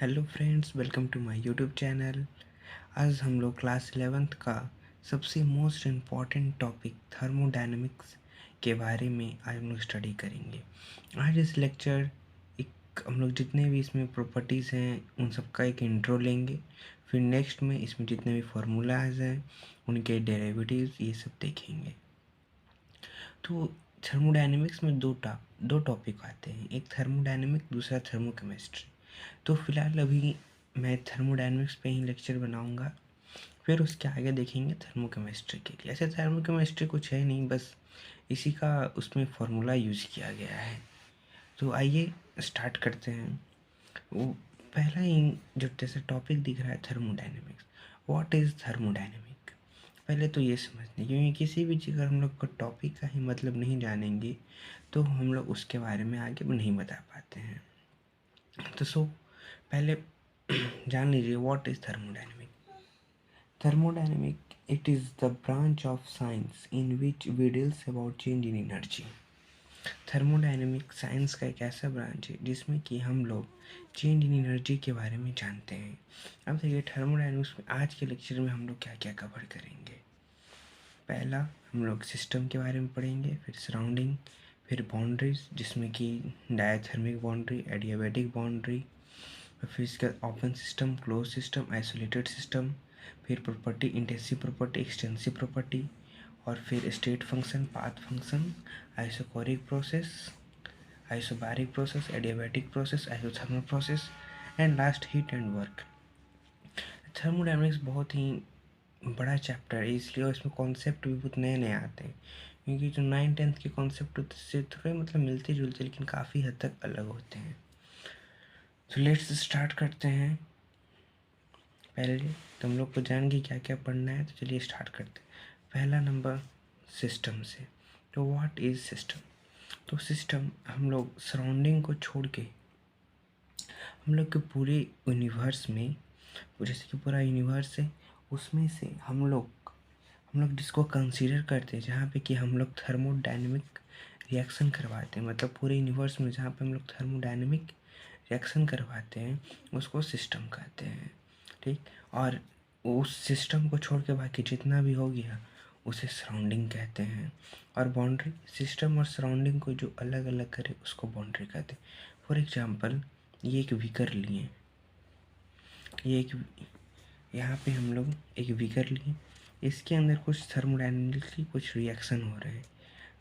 Hello friends, welcome to my YouTube channel. आज हम लोग क्लास 11th का सबसे मोस्ट इम्पॉर्टेंट टॉपिक थर्मोडायनेमिक्स के बारे में आज हम लोग स्टडी करेंगे। आज इस लेक्चर एक हम लोग जितने भी इसमें प्रॉपर्टीज़ हैं उन सब का एक इंट्रो लेंगे। फिर नेक्स्ट में इसमें जितने भी फार्मूलाज हैं उनके डेरिवेटिव्स ये सब देखेंगे। तो थर्मोडायनेमिक्स में दो टॉपिक आते हैं, एक थर्मोडायनेमिक, दूसरा थर्मोकेमिस्ट्री। तो फिलहाल अभी मैं थर्मोडायनेमिक्स पे ही लेक्चर बनाऊंगा, फिर उसके आगे देखेंगे थर्मोकेमिस्ट्री के लिए। ऐसे थर्मोकेमिस्ट्री कुछ है नहीं, बस इसी का उसमें फार्मूला यूज़ किया गया है। तो आइए स्टार्ट करते हैं। वो पहला ही जो जैसे टॉपिक दिख रहा है थर्मोडायनेमिक्स। What is thermodynamic? पहले तो ये समझते हैं, क्योंकि किसी भी चीज़ का हम लोग को टॉपिक का ही मतलब नहीं जानेंगे तो हम लोग उसके बारे में आगे नहीं बता पाते हैं। तो पहले जान लीजिए what is thermodynamic. Thermodynamic, it is the branch of science in which we deals about change in energy। Thermodynamic science का एक ऐसा ब्रांच है जिसमें कि हम लोग चेंज इन एनर्जी के बारे में जानते हैं। अब देखिए थर्मोडायनेमिक्स में आज के लेक्चर में हम लोग क्या क्या कवर करेंगे। पहला हम लोग सिस्टम के बारे में पढ़ेंगे, फिर सराउंडिंग, फिर बाउंड्रीज जिसमें कि डायथर्मिक बाउंड्री, एडियाबैटिक बाउंड्री, फिर इसके बाद open system, close system, isolated system, फिर property, intensive property, extensive property, और फिर state function, path function, isochoric process, isobaric process, adiabatic process, isothermal process, and last heat and work. Thermodynamics बहुत ही बड़ा chapter है, इसलिए इसमें कॉन्सेप्ट भी बहुत नए नए आते हैं, क्योंकि जो 9th-10th के कॉन्सेप्ट होते हैं उससे थोड़े मतलब मिलते जुलते लेकिन काफ़ी हद तक अलग होते हैं। तो लेट्स स्टार्ट करते हैं। पहले तुम लोग को जान के क्या क्या पढ़ना है, तो चलिए स्टार्ट करते हैं। पहला नंबर सिस्टम से। तो व्हाट इज़ सिस्टम? तो सिस्टम हम लोग सराउंडिंग को छोड़ के हम लोग के पूरे यूनिवर्स में, जैसे कि पूरा यूनिवर्स है उसमें से हम लोग जिसको कंसीडर करते हैं, जहाँ पे कि हम लोग थर्मोडायनेमिक रिएक्शन करवाते हैं, मतलब पूरे यूनिवर्स में जहाँ पे हम लोग थर्मोडायनेमिक रिएक्शन करवाते हैं उसको सिस्टम कहते हैं। ठीक, और उस सिस्टम को छोड़ के बाकी जितना भी हो गया उसे सराउंडिंग कहते हैं। और बाउंड्री, सिस्टम और सराउंडिंग को जो अलग अलग करे उसको बाउंड्री कहते हैं। फॉर एग्जांपल ये एक बीकर लिए, ये एक यहाँ पे हम लोग एक बीकर लिए, इसके अंदर कुछ थर्मोडायनेमिकली कुछ रिएक्शन हो रहे हैं,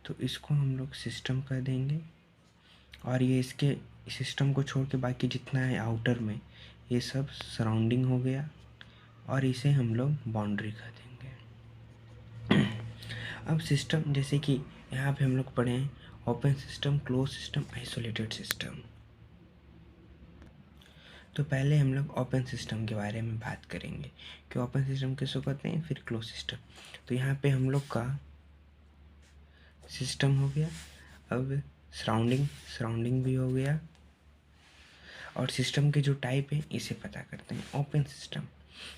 तो इसको हम लोग सिस्टम कह देंगे। और ये इसके सिस्टम को छोड़ के बाकी जितना है आउटर में ये सब सराउंडिंग हो गया, और इसे हम लोग बाउंड्री कह देंगे। अब सिस्टम, जैसे कि यहाँ पे हम लोग पढ़े हैं open system, close system, isolated system. तो पहले हम लोग ओपन सिस्टम के बारे में बात करेंगे कि ओपन सिस्टम किसको कहते हैं, फिर क्लोज सिस्टम। तो यहाँ पे हम लोग का सिस्टम हो गया, अब सराउंडिंग भी हो गया, और सिस्टम के जो टाइप है इसे पता करते हैं। ओपन सिस्टम,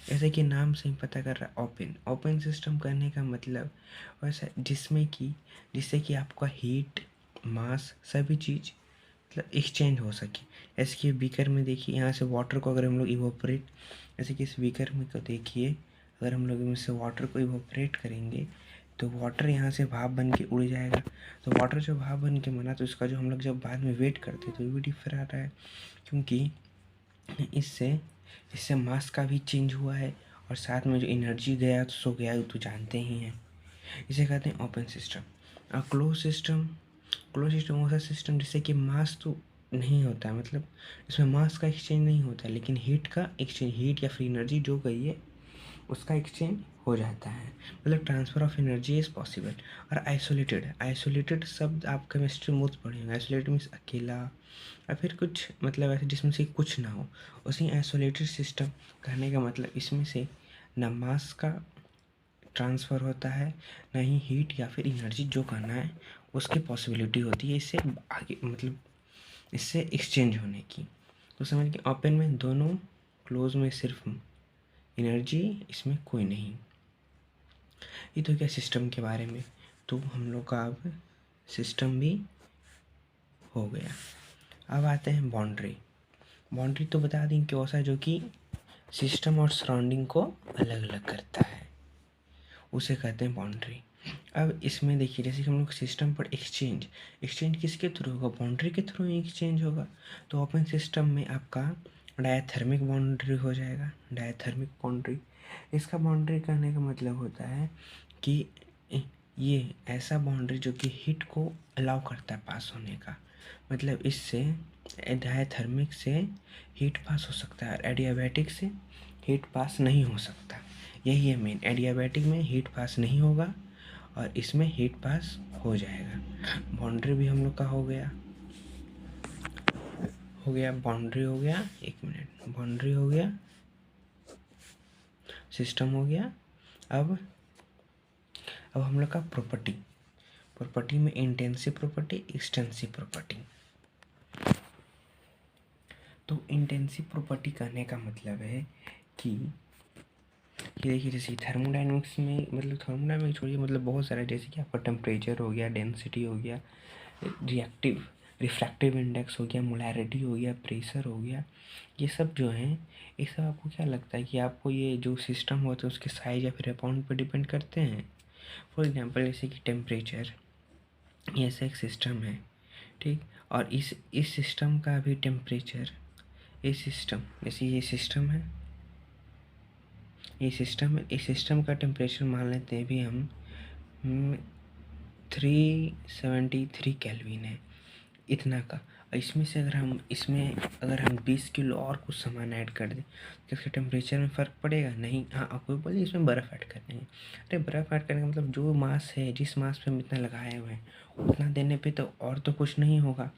जैसे कि नाम से ही पता कर रहा है ओपन सिस्टम करने का मतलब वैसा जिससे कि आपका हीट, मास, सभी चीज़ मतलब एक्सचेंज हो सके। जैसे कि बीकर में देखिए, यहाँ से वाटर को अगर हम लोग इवोपरेट, जैसे कि इस बीकर में तो देखिए अगर हम लोग इससे वाटर को इवोपरेट करेंगे तो वाटर यहाँ से भाप बन के उड़ जाएगा। तो वाटर जो भाप बन के बना तो इसका जो हम लोग जब बाद में वेट करते तो ये भी डिफर आ रहा है, क्योंकि इससे मास का भी चेंज हुआ है, और साथ में जो एनर्जी गया तो सो गया तो जानते ही हैं। इसे कहते हैं ओपन सिस्टम। और क्लोज सिस्टम ऐसा सिस्टम जिससे कि मास तो नहीं होता है, मतलब इसमें मास का एक्सचेंज नहीं होता है, लेकिन हीट का एक्सचेंज, हीट या फिर एनर्जी जो गई है उसका एक्सचेंज हो जाता है, मतलब transfer of energy is possible. और आइसोलेटेड शब्द आप केमिस्ट्री में बहुत पढ़े होंगे। आइसोलेटेड मीन्स अकेला, या फिर कुछ मतलब ऐसे जिसमें से कुछ ना हो, उसी आइसोलेटेड सिस्टम कहने का मतलब इसमें से ना मास का ट्रांसफ़र होता है, ना ही हीट या फिर एनर्जी जो करना है उसकी पॉसिबिलिटी होती है इससे आगे, मतलब इससे एक्सचेंज होने की। तो समझ के ओपन में दोनों, क्लोज में सिर्फ एनर्जी, इसमें कोई नहीं। ये तो क्या सिस्टम के बारे में। तो हम लोग का अब सिस्टम भी हो गया। अब आते हैं बाउंड्री। बाउंड्री तो बता दें कि ऐसा जो कि सिस्टम और सराउंडिंग को अलग अलग करता है, उसे कहते हैं बाउंड्री। अब इसमें देखिए, जैसे कि हम लोग सिस्टम पर एक्सचेंज किसके थ्रू होगा, बाउंड्री के थ्रू ही एक्सचेंज होगा। तो ओपन सिस्टम में आपका डायथर्मिक बाउंड्री हो जाएगा, डायथर्मिक बाउंड्री। इसका बाउंड्री कहने का मतलब होता है कि ये ऐसा बाउंड्री जो कि हीट को अलाउ करता है पास होने का, मतलब इससे डायथर्मिक से हीट पास हो सकता है, एडियाबैटिक से हीट पास नहीं हो सकता। यही है मेन, एडियाबैटिक में हीट पास नहीं होगा और इसमें हीट पास हो जाएगा। बाउंड्री भी हम लोग का हो गया बाउंड्री हो गया, एक मिनट, बाउंड्री हो गया, सिस्टम हो गया। अब हम लोग का प्रॉपर्टी में इंटेंसिव प्रॉपर्टी, एक्सटेंसिव प्रॉपर्टी। तो इंटेंसिव प्रॉपर्टी कहने का मतलब है कि देखिए, जैसे थर्मोडायनेमिक्स में, मतलब थर्मोडायनेमिक्स छोड़िए, मतलब बहुत सारे, जैसे कि आपका टेम्परेचर हो गया, डेंसिटी हो गया, रिफ्रैक्टिव इंडेक्स हो गया, मोलैरिटी हो गया, प्रेशर हो गया, ये सब जो है, ये सब आपको क्या लगता है कि आपको ये जो सिस्टम होते हैं उसके साइज या फिर अमाउंट पर डिपेंड करते हैं। फॉर एग्जांपल जैसे कि टेम्परेचर, ये ऐसा एक सिस्टम है, ठीक, और इस सिस्टम का भी टेम्परेचर, इस सिस्टम, जैसे ये सिस्टम है, इस सिस्टम का टेम्परेचर मान लेते हैं भी हम 373 केल्विन है, इतना का। इसमें से अगर हम 20 किलो और कुछ सामान ऐड कर दें तो इसके टेम्परेचर में फ़र्क पड़ेगा नहीं। हाँ, आपको बोलिए इसमें बर्फ़ ऐड करनी है, अरे बर्फ़ ऐड करने का मतलब जो मास है, जिस मास पे हम इतना लगाए हुए हैं उतना देने पे तो और तो कुछ नहीं होगा।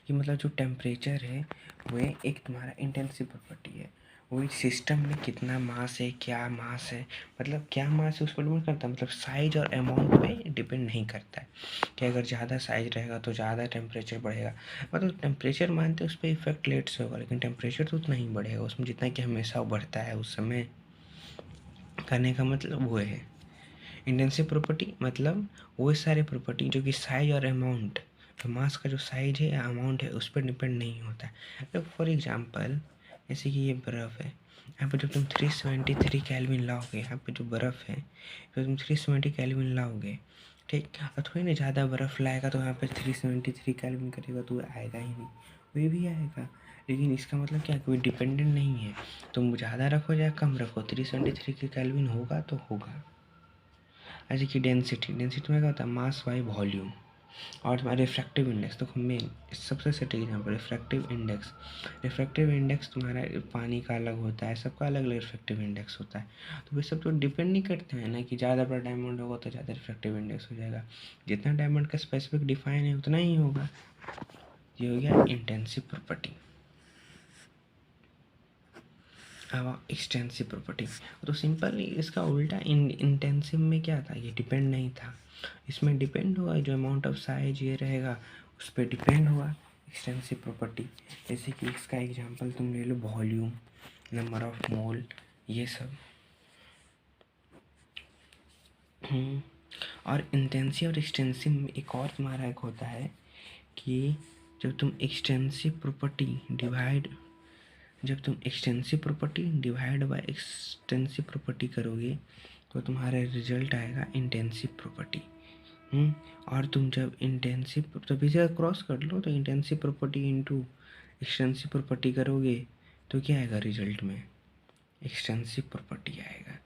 कि मतलब जो टेम्परेचर है वो एक तुम्हारा इंटेंसिव प्रॉपर्टी है, वो सिस्टम में कितना मास है, क्या मास है, मतलब क्या मास है उस पर डिपेंड करता है, मतलब साइज और अमाउंट पे डिपेंड नहीं करता है कि अगर ज़्यादा साइज रहेगा तो ज़्यादा टेम्परेचर बढ़ेगा। मतलब टेम्परेचर मानते हैं उस पर इफेक्ट लेट से होगा, लेकिन टेम्परेचर तो उतना ही बढ़ेगा उसमें जितना कि हमेशा बढ़ता है उस समय। करने का मतलब वो है इंटेंसिव प्रॉपर्टी, मतलब वो सारे प्रॉपर्टी जो कि साइज और अमाउंट, तो मास का जो साइज है या अमाउंट है उस पर डिपेंड नहीं होता है। तो फॉर एग्जांपल जैसे कि ये बर्फ़ है, यहाँ पे जब तुम 373 केल्विन लाओगे, यहाँ पे जो बर्फ़ है तो तुम 370 केल्विन लाओगे, ठीक, और थोड़ी ना ज़्यादा बर्फ़ लाएगा तो यहाँ पे 373 केल्विन करेगा तो आएगा ही नहीं, वो भी आएगा। लेकिन इसका मतलब क्या, कोई डिपेंडेंट नहीं है, तुम ज़्यादा रखो या कम रखो 373 के केल्विन होगा तो होगा। ऐसे कि डेंसिटी में क्या होता है, मास बाई वॉल्यूम। और तुम्हारा रिफ्रैक्टिव इंडेक्स, तो मेन सबसे सटीक एग्जाम्पल रिफ्रैक्टिव इंडेक्स तुम्हारा पानी का अलग होता है, सबका अलग अलग रिफ्रैक्टिव इंडेक्स होता है। तो वे सब तो डिपेंड नहीं करते हैं ना कि ज़्यादा बड़ा डायमंड होगा तो ज़्यादा रिफ्रैक्टिव इंडेक्स हो जाएगा, जितना डायमंड का स्पेसिफिक डिफाइन है उतना ही होगा। ये हो गया इंटेंसिव प्रॉपर्टी। अब एक्सटेंसिव प्रॉपर्टी, तो सिंपल इसका उल्टा, इंटेंसिव में क्या था, ये डिपेंड नहीं था, इसमें डिपेंड हुआ, जो अमाउंट ऑफ साइज ये रहेगा उस पर डिपेंड हुआ एक्सटेंसिव प्रॉपर्टी। जैसे कि इसका एग्जांपल तुम ले लो, वॉल्यूम, नंबर ऑफ मोल, ये सब। और इंटेंसिव और एक्सटेंसिव में एक और तुम्हारा एक होता है कि जब तुम extensive property divide by extensive property करोगे तो तुम्हारा रिजल्ट आएगा इंटेंसिव प्रॉपर्टी। और तुम जब इंटेंसिव, तो इसे क्रॉस कर लो, तो intensive property into extensive property करोगे तो क्या आएगा रिजल्ट में, एक्सटेंसिव प्रॉपर्टी आएगा।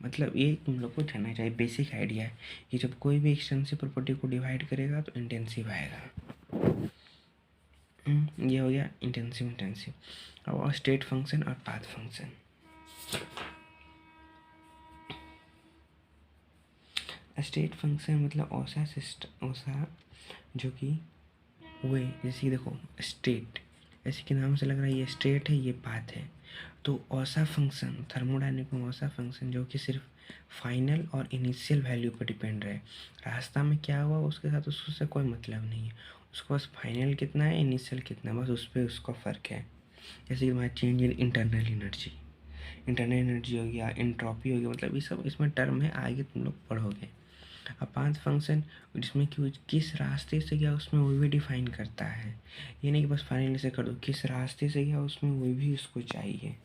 मतलब ये तुम लोग को जानना चाहिए, बेसिक आइडिया है कि जब कोई भी एक्सटेंसिव प्रॉपर्टी को डिवाइड करेगा तो इंटेंसिव आएगा। ये हो गया इंटेंसिव। अब स्टेट फंक्शन और पाथ फंक्शन। स्टेट फंक्शन मतलब ऐसा जो कि वे, जैसे देखो स्टेट, ऐसे के नाम से लग रहा है ये स्टेट है, ये पाथ है। तो ऐसा फंक्शन थर्मोडायनेमिक में, ऐसा फंक्शन जो कि सिर्फ फाइनल और इनिशियल वैल्यू पर डिपेंड रहे, रास्ता में क्या हुआ उसके साथ उससे कोई मतलब नहीं है, उसको बस फाइनल कितना है, इनिशियल कितना है, बस उस पर उसका फ़र्क है। जैसे कि हमारा चेंज इन इंटरनल एनर्जी हो गया, एंट्रोपी हो गया, मतलब ये सब इसमें टर्म है, आगे तुम लोग पढ़ोगे। अब पाथ फंक्शन जिसमें कि किस रास्ते से गया उसमें वो भी डिफाइन करता है, ये नहीं कि बस फाइनली से कर दो, किस रास्ते से गया उसमें वो भी उसको चाहिए।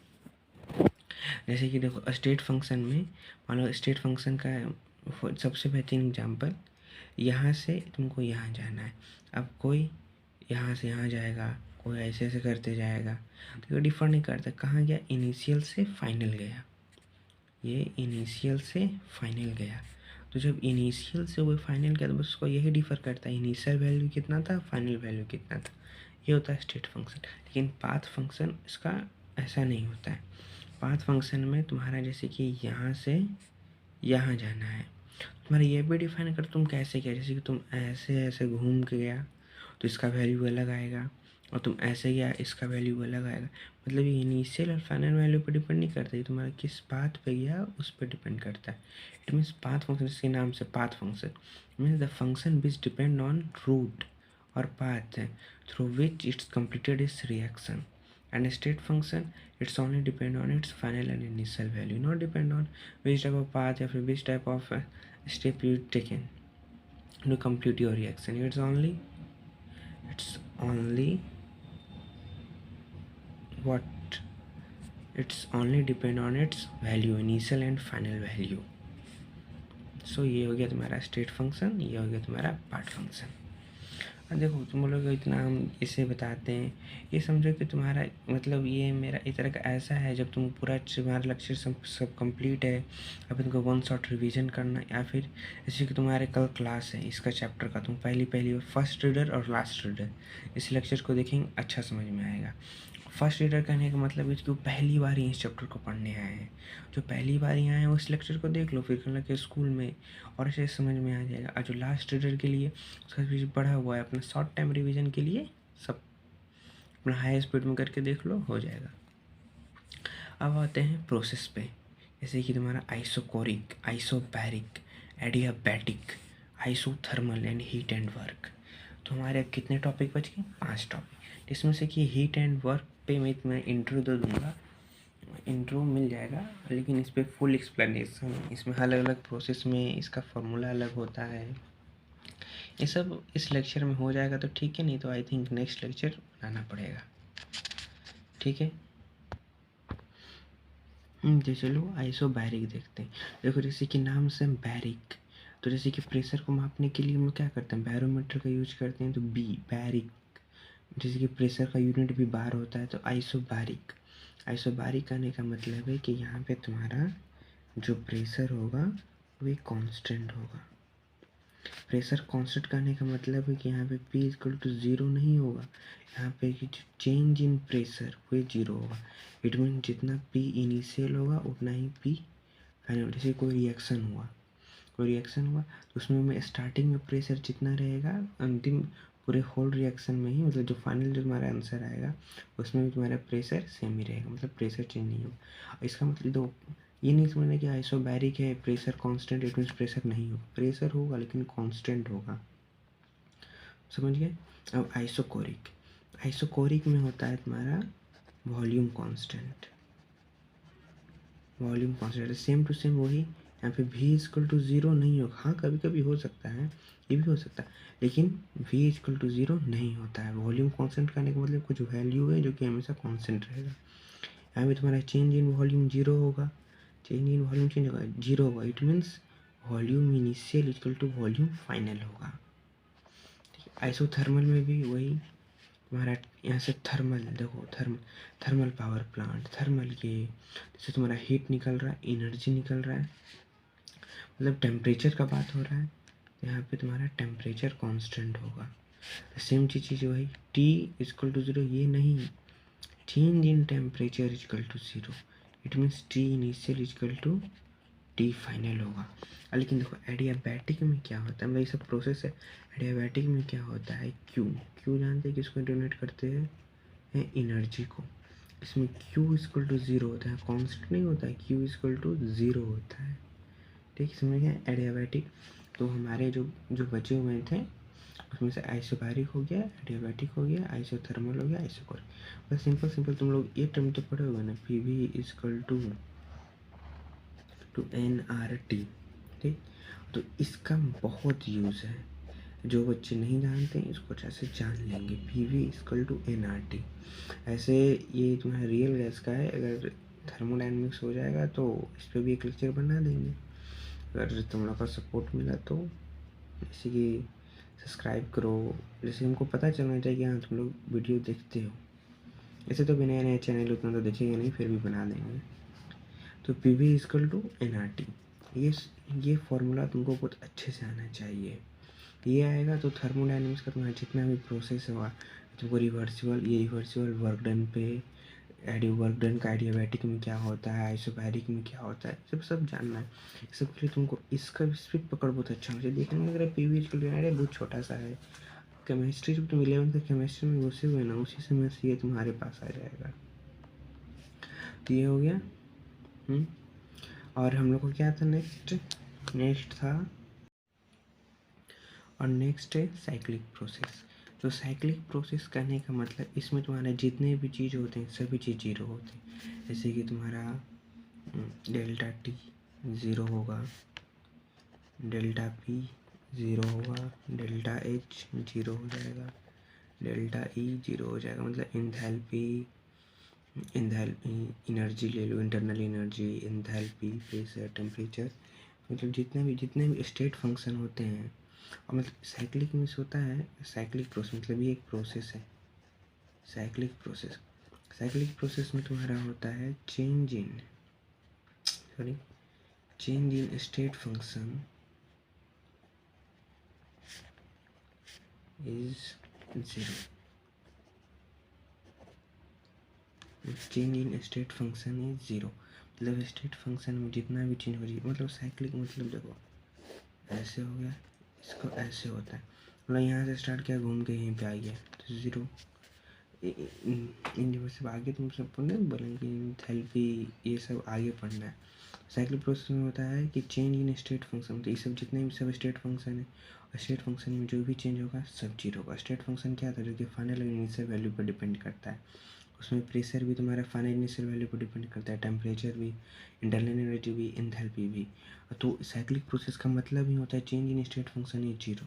जैसे कि देखो स्टेट फंक्शन में, मान लो स्टेट फंक्शन का सबसे बेहतरीन एग्जांपल, यहाँ से तुमको यहाँ जाना है, अब कोई यहाँ से यहाँ जाएगा, कोई ऐसे ऐसे करते जाएगा, तो ये डिफर नहीं करता कहाँ गया, इनिशियल से फाइनल गया, ये इनिशियल से फाइनल गया। तो जब इनिशियल से वो फाइनल गया तो बस उसको यही डिफर करता है, इनिशियल वैल्यू कितना था, फाइनल वैल्यू कितना था, ये होता है स्टेट फंक्शन। लेकिन पाथ फंक्शन इसका ऐसा नहीं होता है। पाथ फंक्शन में तुम्हारा जैसे कि यहाँ से यहाँ जाना है, तुम्हारा ये भी डिफाइन कर तुम कैसे किया, जैसे कि तुम ऐसे ऐसे घूम के गया तो इसका वैल्यू अलग आएगा, और तुम ऐसे गया इसका वैल्यू अलग आएगा। मतलब ये इनिशियल और फाइनल वैल्यू पर डिपेंड नहीं करता, ये तुम्हारा किस पाथ पे गया उस पर डिपेंड करता है। इट मीन्स पाथ फंक्शन, इसके नाम से path function means the function which depend on route और path through which it's completed its reaction. And a state function, it's only depend on its final and initial value, not depend on which type of path or which type of step you taken to complete your reaction. It's only what it's only depend on its value, initial and final value. सो ये हो गया तुम्हारा state function, ये हो गया तुम्हारा part function. अब देखो तुम लोग इतना हम इसे बताते हैं, ये समझो कि तुम्हारा मतलब ये मेरा इस तरह का ऐसा है, जब तुम पूरा तुम्हारा लेक्चर सब कंप्लीट है, अभी तुमको वन शॉट रिवीजन करना, या फिर जैसे कि तुम्हारे कल क्लास है इसका चैप्टर का, तुम पहली फर्स्ट रीडर और लास्ट रीडर इस लेक्चर को देखेंगे, अच्छा समझ में आएगा। फर्स्ट रीडर कहने का मतलब है कि वो पहली बार ही इस चैप्टर को पढ़ने आए हैं, जो पहली बार ही आए हैं उस लेक्चर को देख लो, फिर कहना कि स्कूल में और ऐसे समझ में आ जाएगा। और जो लास्ट रीडर के लिए उसका भी पढ़ा हुआ है, अपना शॉर्ट टाइम रिवीजन के लिए सब अपना हाई स्पीड में करके देख लो, हो जाएगा। अब आते हैं प्रोसेस पे, जैसे कि तुम्हारा isochoric, isobaric, adiabatic, isothermal and heat and work. तो हमारे अब कितने टॉपिक बच गए, 5 टॉपिक, जिसमें से कि हीट एंड वर्क पे मैं इंट्रो दे दूँगा, इंट्रो मिल जाएगा, लेकिन इस पर फुल एक्सप्लेनेशन, इसमें अलग अलग प्रोसेस में इसका फॉर्मूला अलग होता है, ये सब इस लेक्चर में हो जाएगा तो ठीक है, नहीं तो आई थिंक नेक्स्ट लेक्चर बनाना पड़ेगा, ठीक है। तो चलो आइसोबैरिक देखते हैं। देखो जैसे कि नाम से बैरिक, तो जैसे कि प्रेशर को मापने के लिए हम क्या करते हैं, बैरोमीटर का यूज करते हैं, तो बी बैरिक, जैसे कि प्रेशर का यूनिट भी बार होता है, तो आइसोबारिक। आइसोबारिक करने का मतलब है कि यहाँ पे तुम्हारा जो प्रेशर होगा वो कांस्टेंट होगा। प्रेशर कांस्टेंट करने का मतलब है कि यहाँ पे P इक्वल टू ज़ीरो नहीं होगा, यहाँ पे कि जो चेंज इन प्रेशर वो ज़ीरो होगा। इट मीन जितना P इनिशियल होगा उतना ही P फाइनल। जैसे कोई रिएक्शन हुआ तो उसमें में स्टार्टिंग में प्रेशर जितना रहेगा, अंतिम पूरे होल रिएक्शन में ही, मतलब जो फाइनल जो तुम्हारा आंसर आएगा उसमें भी तुम्हारा प्रेशर सेम ही रहेगा, मतलब प्रेशर चेंज नहीं होगा। इसका मतलब दो ये नहीं समझना कि आइसोबैरिक है pressure constant, it means pressure नहीं होगा, प्रेशर होगा लेकिन कांस्टेंट होगा, समझ गए। अब आइसोकोरिक में होता है तुम्हारा volume constant, same to same वही, यहाँ पे v इक्वल टू ज़ीरो नहीं होगा, हाँ कभी कभी हो सकता है, ये भी हो सकता है, लेकिन v इक्वल टू ज़ीरो नहीं होता है। वॉल्यूम कांस्टेंट करने का मतलब कुछ वैल्यू है जो कि हमेशा कांस्टेंट रहेगा। यहाँ पे तुम्हारा चेंज इन वॉल्यूम जीरो होगा, जीरो होगा, it means volume initial equal to volume final होगा। आइसोथर्मल में भी वही तुम्हारा, यहाँ से थर्मल देखो, थर्मल पावर प्लांट, थर्मल के जैसे तुम्हारा हीट निकल रहा है, एनर्जी निकल रहा है, मतलब टेम्परेचर का बात हो रहा है, यहाँ पे तुम्हारा टेम्परेचर कांस्टेंट होगा। सेम चीज़ वही T इक्वल टू ज़ीरो, ये नहीं, change in temperature equal to zero, it means T initial equal to T final होगा। लेकिन देखो एडियाबैटिक में क्या होता है, मतलब ये सब प्रोसेस है। एडियाबैटिक में क्या होता है, क्यू जानते हैं किसको डोनेट करते हैं एनर्जी को। इसमें Q इक्वल टू ज़ीरो होता है, कांस्टेंट नहीं होता है, Q इक्वल टू ज़ीरो होता है, ठीक समझ गए। एडियाबैटिक तो हमारे जो जो बचे हुए थे उसमें से आइसोबैरिक हो गया, एडियाबैटिक हो गया, आइसोथर्मल हो गया, आइसोकोरिक। बस सिंपल तुम लोग ये टर्म तो पढ़े होगे ना, PV इक्वल टू NRT, ठीक। तो इसका बहुत यूज़ है, जो बच्चे नहीं जानते हैं इसको अच्छे से जान लेंगे। PV=nRT। ऐसे ये तुम्हारा रियल गैस का है, अगर थर्मोडायनेमिक्स हो जाएगा तो इस पर भी एक लेक्चर बना देंगे। अगर तुम लोग का सपोर्ट मिला तो जैसे कि सब्सक्राइब करो, जैसे हमको पता चलना चाहिए कि हाँ तुम लोग वीडियो देखते हो। ऐसे तो भी नए नए चैनल उतना तो देखेंगे नहीं, फिर भी बना देंगे। तो PV=nRT, ये फॉर्मूला तुमको बहुत अच्छे से आना चाहिए। ये आएगा तो थर्मोडायनेमिक्स का तुम्हारा जितना भी प्रोसेस हुआ तुमको रिवर्सिबल वर्क डन पे वर्क डन का एडियाबैटिक में क्या होता है, आइसोबैरिक में क्या होता है, सब जानना है। सब के लिए तुमको इसका स्पीड पकड़ बहुत अच्छा होना चाहिए। देखने में अगर PV=nRT बहुत छोटा सा है, केमिस्ट्री जब तुम 11th का केमिस्ट्री में घुसे हुए ना, उसी समय से ये तुम्हारे पास आ जाएगा। तो ये हो गया। और हम लोग को क्या था नेक्स्ट था, और नेक्स्ट है साइक्लिक प्रोसेस। तो साइक्लिक प्रोसेस करने का मतलब इसमें तुम्हारे जितने भी चीज़ होते हैं सभी चीज़ जीरो होते हैं। जैसे कि तुम्हारा डेल्टा T ज़ीरो होगा, डेल्टा P ज़ीरो होगा, डेल्टा H ज़ीरो हो जाएगा, डेल्टा E ज़ीरो हो जाएगा। मतलब इंथैल्पी एनर्जी ले लो, internal energy, enthalpy, pressure, temperature, मतलब जितने भी स्टेट फंक्शन होते हैं। और मतलब साइक्लिक में होता है साइक्लिक प्रोसेस, मतलब ये एक प्रोसेस है साइक्लिक प्रोसेस में तुम्हारा होता है change in state function is zero. Change in state function is zero, मतलब स्टेट फंक्शन में जितना भी चेंज हो रही है। मतलब साइक्लिक मतलब देखो ऐसे हो गया, इसको ऐसे होता है, मतलब यहाँ से स्टार्ट किया घूम के यहीं पे आ गया तो ज़ीरो। इन जब से आगे तुम सब पढ़ना बोलेंगे इंथैल्पी, ये सब आगे पढ़ना है। साइक्लिक प्रोसेस में होता है कि चेंज इन स्टेट फंक्शन, तो ये सब जितने भी सब स्टेट फंक्शन है, और स्टेट फंक्शन में जो भी चेंज होगा सब जीरो होगा। स्टेट फंक्शन क्या था, जो कि फाइनल और इनिशियल वैल्यू पर डिपेंड करता है। उसमें प्रेशर भी तुम्हारा फाइनल इनिशियल वैल्यू पर डिपेंड करता है, टेम्परेचर भी, इंटरनल एनर्जी भी, इंथैल्पी भी। तो साइक्लिक प्रोसेस का मतलब ही होता है change in state function is zero.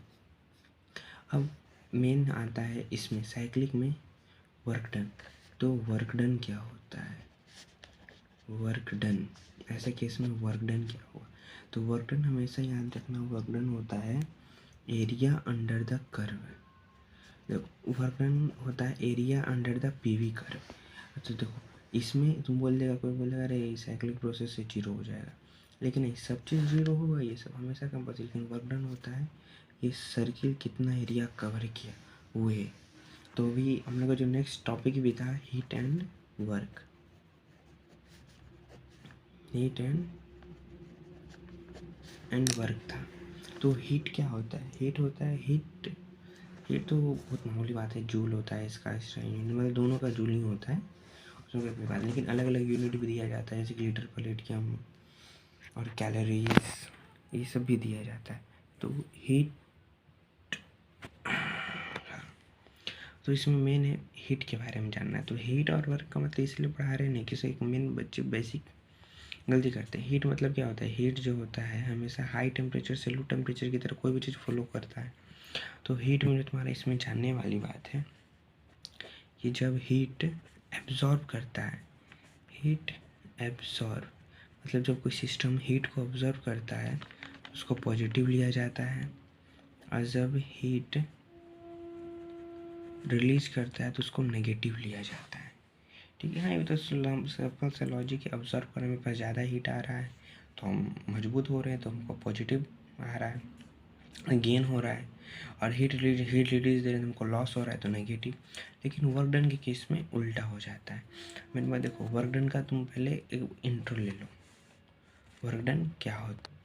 अब मेन आता है इसमें साइक्लिक में वर्क डन। तो वर्क डन क्या होता है, वर्क डन ऐसे केस में वर्क डन क्या हुआ, तो वर्क डन हमेशा याद रखना, वर्क डन होता है area under the curve. Work done होता है area under the PV curve. तो देखो इसमें तुम बोल देगा, कोई बोलेगा अरे साइक्लिक प्रोसेस से जीरो हो जाएगा, लेकिन नहीं, सब चीज़ जीरो होगा, ये सब हमेशा कंपल्सरी। लेकिन वर्क डन होता है ये सर्किल कितना एरिया कवर किया वो है। तो भी हम लोग का जो नेक्स्ट टॉपिक भी था heat and work, heat and work था। तो हीट क्या होता है, हीट होता है हीट तो बहुत मामूली बात है, जूल होता है इसका यूनिट, मतलब दोनों का जूल ही होता है, उसमें कोई बात नहीं। लेकिन अलग अलग यूनिट भी दिया जाता है, जैसे कि लीटर पर लेटियम और कैलोरीज, ये सब भी दिया जाता है। तो हीट, तो इसमें मेन है हीट के बारे में जानना है। तो हीट और वर्क का मतलब इसलिए पढ़ा रहे नहीं, किसी एक मेन बच्चे बेसिक गलती करते हैं। हीट मतलब क्या होता है, हीट जो होता है हमेशा हाई टेम्परेचर से लो टेम्परेचर की तरफ कोई भी चीज़ फॉलो करता है। तो हीट में जो तुम्हारा इसमें जानने वाली बात है कि जब हीट एब्जॉर्ब करता है, हीट एब्जॉर्ब मतलब जब कोई सिस्टम हीट को ऑब्जर्व करता है उसको पॉजिटिव लिया जाता है, और जब हीट रिलीज करता है तो उसको नेगेटिव लिया जाता है। ठीक है, हाँ ये तो सिंपल सा लॉजिक है। ऑब्जर्व करने में पास ज़्यादा हीट आ रहा है तो हम मजबूत हो रहे हैं, तो हमको पॉजिटिव आ रहा है, गेन हो रहा है। और हीट रिलीज दे रहे हैं हमको लॉस हो रहा है तो नेगेटिव। लेकिन वर्क डन के केस में उल्टा हो जाता है। मैंने बात देखो, वर्क डन का तुम पहले एक इंट्रो ले लो, वर्क डन क्या होता है।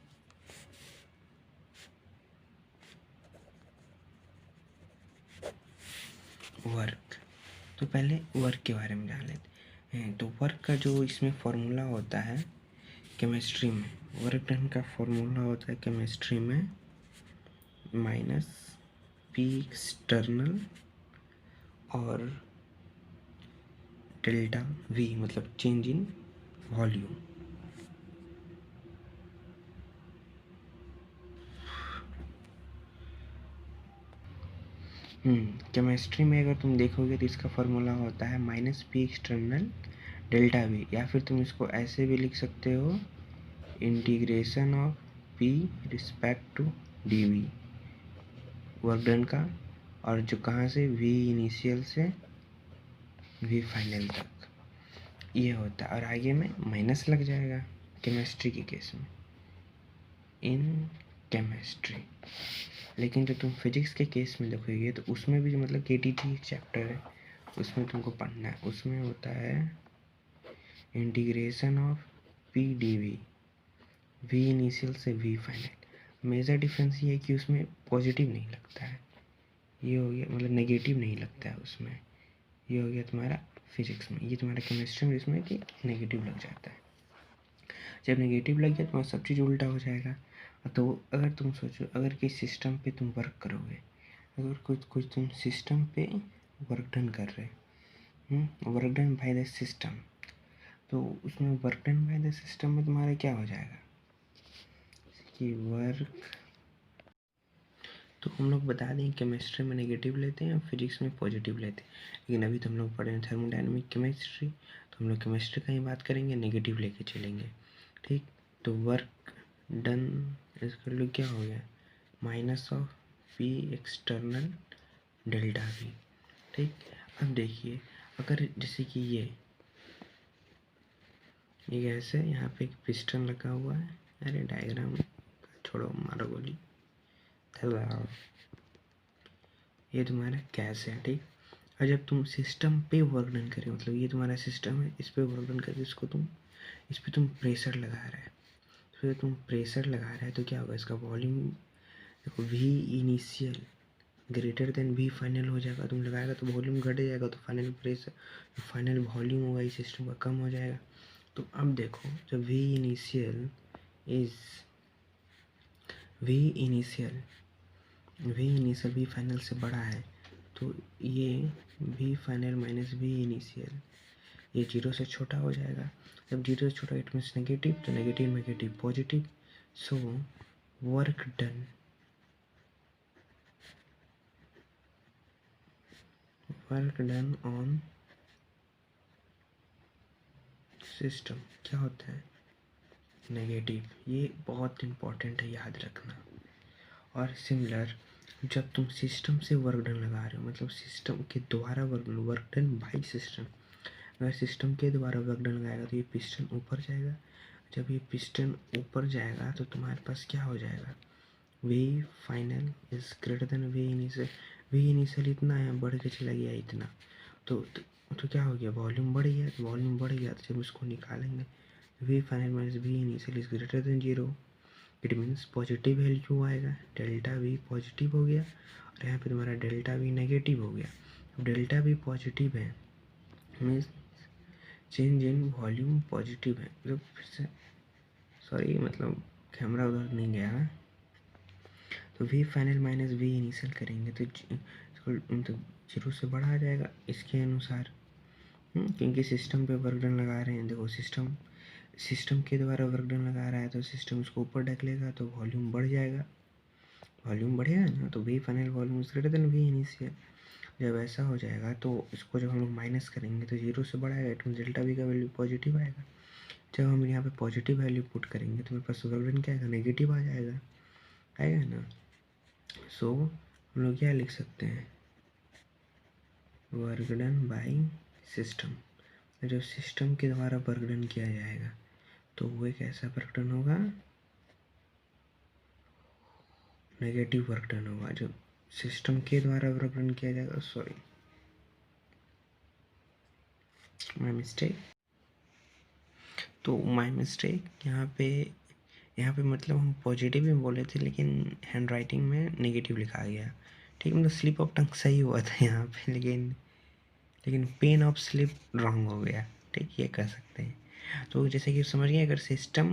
वर्क, तो पहले वर्क के बारे में जान लेते हैं। तो वर्क का जो इसमें फॉर्मूला होता है केमिस्ट्री में, वर्क डन का फॉर्मूला होता है केमिस्ट्री में माइनस P एक्सटर्नल और डेल्टा V, मतलब चेंज इन वॉल्यूम। केमिस्ट्री में अगर तुम देखोगे तो इसका फॉर्मूला होता है minus P external delta V, या फिर तुम इसको ऐसे भी लिख सकते हो, integration of P respect to D V, work done का, और जो कहाँ से वी इनिशियल से वी फाइनल तक ये होता है, और आगे में माइनस लग जाएगा केमिस्ट्री के केस में, इन केमिस्ट्री। लेकिन जो तुम फिजिक्स के केस में देखोगे तो उसमें भी मतलब केटीटी एक चैप्टर है, उसमें तुमको पढ़ना है, उसमें होता है integration of P D V, V initial से वी फाइनल। मेजर डिफरेंस ये है कि उसमें पॉजिटिव नहीं लगता है, ये हो गया मतलब नेगेटिव नहीं लगता है उसमें, ये हो गया तुम्हारा फिजिक्स में। ये तुम्हारा केमिस्ट्री में इसमें कि नेगेटिव लग जाता है। जब नेगेटिव लग गया तुम्हारा सब चीज़ उल्टा हो जाएगा। तो अगर तुम सोचो, अगर किस सिस्टम पे तुम वर्क करोगे, अगर कुछ तुम सिस्टम पे वर्क डन कर रहे, work done by the system, तो उसमें work done by the system में तुम्हारा क्या हो जाएगा कि वर्क, तो हम लोग बता दें केमिस्ट्री में नेगेटिव लेते हैं, फिजिक्स में पॉजिटिव लेते हैं, लेकिन अभी तो हम लोग पढ़े हैं थर्मोडायनेमिक केमिस्ट्री, तो हम लोग केमिस्ट्री का ही बात करेंगे, नेगेटिव लेके चलेंगे। ठीक, तो वर्क डन इसका लोग क्या हो गया, minus of P external delta we. ठीक, अब देखिए अगर जैसे कि ये गैस है, यहाँ पे एक पिस्टन लगा हुआ है, अरे डायग्राम छोड़ो, मारो गोली, ये तुम्हारा गैस है। ठीक, और जब तुम सिस्टम पे वर्क डन करें, मतलब ये तुम्हारा सिस्टम है, इस पे वर्क डन करके इसको तुम, इस पे तुम प्रेशर लगा रहे हैं, तो तुम प्रेशर लगा रहे हैं तो क्या होगा, इसका वॉल्यूम देखो, V initial greater than V final हो जाएगा, तुम लगाएगा तो वॉल्यूम घट जाएगा, तो फाइनल प्रेशर, फाइनल वॉल्यूम होगा इस सिस्टम का कम हो जाएगा। तो अब देखो, जब वी इनिशियल वी फाइनल से बड़ा है, तो ये V final minus V initial ये जीरो से छोटा हो जाएगा। जब जीरो से छोटा इट मीन्स नेगेटिव, तो negative negative positive, so work done on system क्या होता है, नेगेटिव। ये बहुत इम्पोर्टेंट है, याद रखना। और सिमिलर, जब तुम सिस्टम से वर्क डन लगा रहे हो, मतलब सिस्टम के द्वारा वर्क डन बाई सिस्टम, अगर सिस्टम के द्वारा वर्क डन लगाएगा तो ये पिस्टन ऊपर जाएगा, जब ये पिस्टन ऊपर जाएगा तो तुम्हारे पास क्या हो जाएगा, V final is greater than V initial. V initial इतना है, बढ़ के चला गया इतना, तो क्या हो गया, वॉल्यूम बढ़ गया, तो वॉल्यूम बढ़ गया तो जब इसको निकालेंगे, V final minus V initial is greater than zero, it means positive value आएगा, डेल्टा वी पॉजिटिव हो गया, और यहाँ पे तुम्हारा डेल्टा वी नेगेटिव हो गया। अब डेल्टा वी पॉजिटिव है means change in volume positive है, मतलब फिर से सॉरी, मतलब कैमरा उधर नहीं गया, तो V final minus V initial करेंगे तो जीरो से बड़ा आ जाएगा इसके अनुसार, क्योंकि सिस्टम पे वर्क डन लगा रहे हैं। देखो सिस्टम के द्वारा वर्क डन लगा रहा है तो सिस्टम उसको ऊपर ढकेलेगा तो वॉल्यूम बढ़ जाएगा, वॉल्यूम बढ़ेगा ना, तो V final volume is greater than V initial. जब ऐसा हो जाएगा तो इसको जब हम लोग माइनस करेंगे तो जीरो से बड़ा आएगा, इट मीन डेल्टा वी का वैल्यू पॉजिटिव आएगा। जब हम यहाँ पे पॉजिटिव वैल्यू पुट करेंगे तो मेरे पास वर्क डन क्या आएगा, नेगेटिव आ जाएगा, आएगा ना। सो हम लोग क्या लिख सकते हैं, वर्क डन बाई सिस्टम। जब सिस्टम के द्वारा वर्क डन किया जाएगा तो वो एक ऐसा वर्क डन होगा, नेगेटिव वर्क डन होगा। जब सिस्टम के द्वारा वर्क डन किया जाएगा, सॉरी माय मिस्टेक, तो माय मिस्टेक, यहाँ पे मतलब हम पॉजिटिव में बोले थे लेकिन हैंड राइटिंग में नेगेटिव लिखा गया। ठीक, मतलब स्लिप ऑफ टंग सही हुआ था यहाँ पे, लेकिन पेन ऑफ स्लिप रॉन्ग हो गया। ठीक, ये कह सकते हैं। तो जैसे कि समझ गए, अगर सिस्टम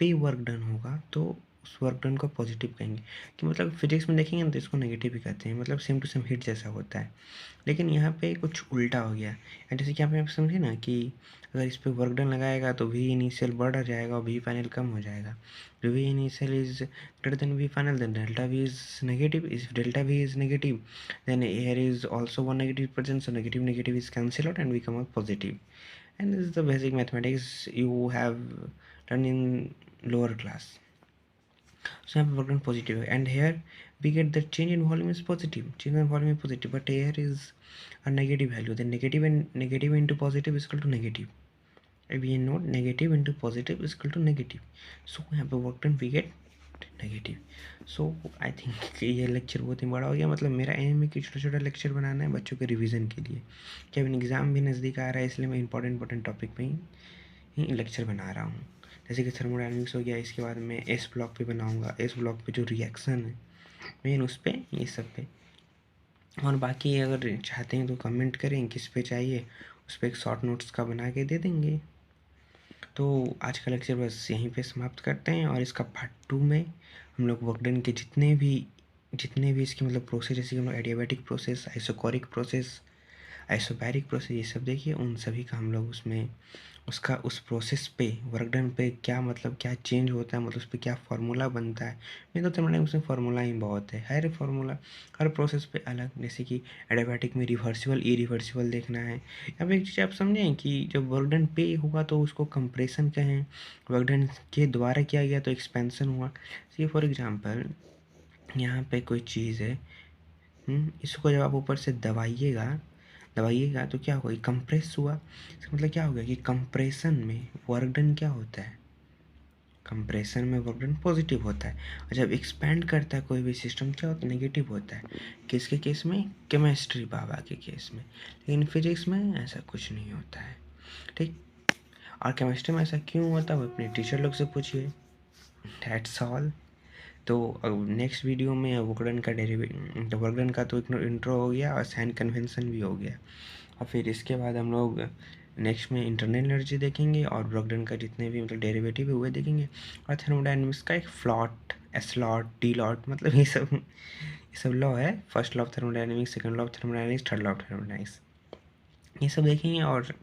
पे वर्क डन होगा तो उस वर्क डन को पॉजिटिव कहेंगे। कि मतलब फिजिक्स में देखेंगे ना तो इसको नेगेटिव ही कहते हैं, मतलब सेम टू सेम हिट जैसा होता है। लेकिन यहाँ पे कुछ उल्टा हो गया। जैसे कि आप समझे ना कि अगर इस पर वर्क डन लगाएगा तो वी इनिशियल बढ़ जाएगा और वी फाइनल कम हो जाएगा। जो V initial is greater than V final, then delta V is negative. If delta V is negative, then here is also one negative present, so negative negative is cancelled out and we come up positive. And this is the basic mathematics you have done in lower class. So I have worked on positive, and here we get the change in volume is positive, change in volume is positive, but here is a negative value. Then negative and negative into positive is equal to negative. We know negative into positive is equal to negative. So यहाँ पे work done we get negative. So I think ये lecture बहुत ही बड़ा हो गया। मतलब मेरा एम है कि छोटा छोटा लेक्चर बनाना है बच्चों के रिवीजन के लिए, कि अभी एग्ज़ाम भी नज़दीक आ रहा है, इसलिए मैं इंपॉर्टेंट टॉपिक पे ही लेक्चर बना रहा हूँ। जैसे कि थर्मोडायनेमिक्स हो गया, इसके बाद मैं एस ब्लॉक पे बनाऊँगा, एस ब्लॉक पे जो रिएक्शन है मेन उस पर, ये सब पे। और बाकी अगर चाहते हैं तो कमेंट करें किस पे चाहिए, उस पर एक शॉर्ट नोट्स का बना के दे देंगे। तो आज का लेक्चर बस यहीं पे समाप्त करते हैं, और इसका पार्ट 2 में हम लोग वर्क डन के जितने भी इसके मतलब प्रोसेस, जैसे कि हम लोग adiabatic process, isochoric process, isobaric process, ये सब देखिए, उन सभी का हम लोग उसमें उसका उस प्रोसेस पे वर्क डन पे क्या मतलब क्या चेंज होता है, मतलब उस पर क्या फार्मूला बनता है। नहीं तो थर्मोडायनेमिक्स उसमें फार्मूला ही बहुत है, हर फार्मूला हर प्रोसेस पे अलग। जैसे कि एडियाबैटिक में रिवर्सिबल इरिवर्सिबल देखना है। अब एक चीज़ आप समझें कि जब वर्क डन पे होगा तो उसको कंप्रेशन कहें, वर्क डन के द्वारा किया गया तो एक्सपेंशन हुआ। सी फॉर एग्जाम्पल यहाँ पे कोई चीज़ है, इसको जब आप ऊपर से दबाइएगा तो क्या होगा, कंप्रेस हुआ। इसका मतलब क्या होगा कि कंप्रेशन में वर्क डन क्या होता है, कंप्रेशन में वर्क डन पॉजिटिव होता है, और जब एक्सपैंड करता है कोई भी सिस्टम क्या होता है, नेगेटिव होता है। किसके केस में, केमिस्ट्री बाबा के केस में। लेकिन फिजिक्स में ऐसा कुछ नहीं होता है, ठीक। और केमिस्ट्री में ऐसा क्यों होता है वो अपने टीचर लोग से पूछिए। That's all. तो नेक्स्ट वीडियो में वर्कडन का तो वर्कडन का तो इंट्रो हो गया और साइन कन्वेंशन भी हो गया, और फिर इसके बाद हम लोग नेक्स्ट में इंटरनल एनर्जी देखेंगे और वर्कडन का जितने भी मतलब डेरिवेटिव है हुए देखेंगे, और थर्मोडायनेमिक्स का एक फ्लॉट, एस लॉट, टी लॉट, मतलब ये सब लॉ है। First law of thermodynamics, second law of thermodynamics, third law of thermodynamics, ये सब देखेंगे। और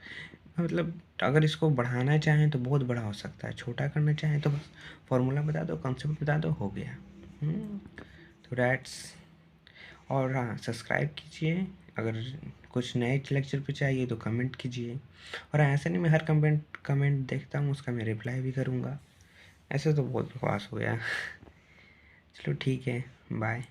मतलब अगर इसको बढ़ाना चाहें तो बहुत बड़ा हो सकता है, छोटा करना चाहें तो बस फॉर्मूला बता दो, कॉन्सेप्ट बता दो, हो गया। तो डैट्स। और हाँ, सब्सक्राइब कीजिए। अगर कुछ नए लेक्चर पे चाहिए तो कमेंट कीजिए। और ऐसे नहीं, मैं हर कमेंट देखता हूँ, उसका मैं रिप्लाई भी करूँगा। ऐसे तो बहुत बकवास हो गया। चलो ठीक है, बाय।